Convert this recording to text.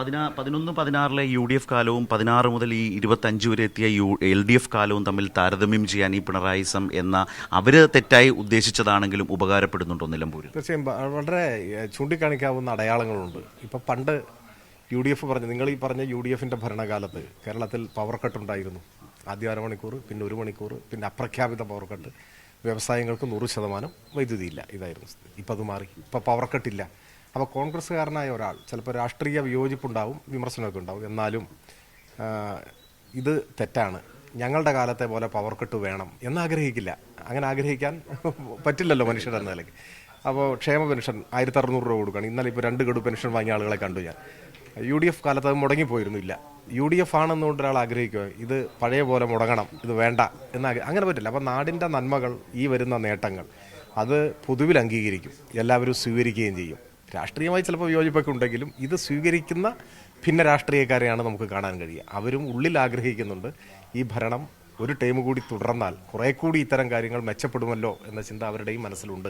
11-16 UDF കാലവും 16 മുതൽ ഈ 25 വരെ എത്തിയ LDF കാലവും തമ്മിൽ താരതമ്യം ചെയ്യാൻ ഈ പിണറായി സം എന്ന അവര് തെറ്റായി ഉദ്ദേശിച്ചതാണെങ്കിലും ഉപകാരപ്പെടുന്നുണ്ടോ നിലമ്പൂരിൽ? തീർച്ചയായും വളരെ ചൂണ്ടിക്കാണിക്കാവുന്ന അടയാളങ്ങളുണ്ട്. ഇപ്പം പണ്ട് UDF നിങ്ങൾ ഈ പറഞ്ഞ UDFിൻ്റെ ഭരണകാലത്ത് കേരളത്തിൽ പവർ കട്ട് ഉണ്ടായിരുന്നു. ആദ്യം അരമണിക്കൂർ, പിന്നെ 1 മണിക്കൂർ, പിന്നെ അപ്രഖ്യാപിത പവർ കട്ട്. വ്യവസായങ്ങൾക്ക് 100% വൈദ്യുതിയില്ല. ഇതായിരുന്നു. ഇപ്പം അത് മാറി. ഇപ്പം പവർ കട്ടില്ല. അപ്പോൾ കോൺഗ്രസ്സുകാരനായ ഒരാൾ ചിലപ്പോൾ രാഷ്ട്രീയ വിയോജിപ്പുണ്ടാവും, വിമർശനമൊക്കെ ഉണ്ടാവും. എന്നാലും ഇത് തെറ്റാണ്, ഞങ്ങളുടെ കാലത്തെ പോലെ പവർ കട്ട് വേണം എന്നാഗ്രഹിക്കില്ല. അങ്ങനെ ആഗ്രഹിക്കാൻ പറ്റില്ലല്ലോ മനുഷ്യരെന്ന നിലയ്ക്ക്. അപ്പോൾ ക്ഷേമ പെൻഷൻ 1600 രൂപ കൊടുക്കണം. ഇന്നലെ ഇപ്പോൾ 2 ഗഡു പെൻഷൻ വാങ്ങിയ ആളുകളെ കണ്ടു ഞാൻ. UDF കാലത്ത് അത് മുടങ്ങിപ്പോയിരുന്നില്ല. UDF ആണെന്നുകൊണ്ട് ഒരാൾ ആഗ്രഹിക്കുക ഇത് പഴയ പോലെ മുടങ്ങണം, ഇത് വേണ്ട അങ്ങനെ പറ്റില്ല. അപ്പോൾ നാടിൻ്റെ നന്മകൾ, ഈ വരുന്ന നേട്ടങ്ങൾ അത് പൊതുവിൽ അംഗീകരിക്കും, എല്ലാവരും സ്വീകരിക്കുകയും ചെയ്യും. രാഷ്ട്രീയമായി ചിലപ്പോൾ വിയോജിപ്പൊക്കെ ഉണ്ടെങ്കിലും ഇത് സ്വീകരിക്കുന്ന ഭിന്ന രാഷ്ട്രീയക്കാരെയാണ് നമുക്ക് കാണാൻ കഴിയുക. അവരും ഉള്ളിൽ ആഗ്രഹിക്കുന്നുണ്ട് ഈ ഭരണം ഒരു ടൈം കൂടി തുടർന്നാൽ കുറേ കൂടി ഇത്തരം കാര്യങ്ങൾ മെച്ചപ്പെടുമല്ലോ എന്ന ചിന്ത അവരുടെയും മനസ്സിലുണ്ട്.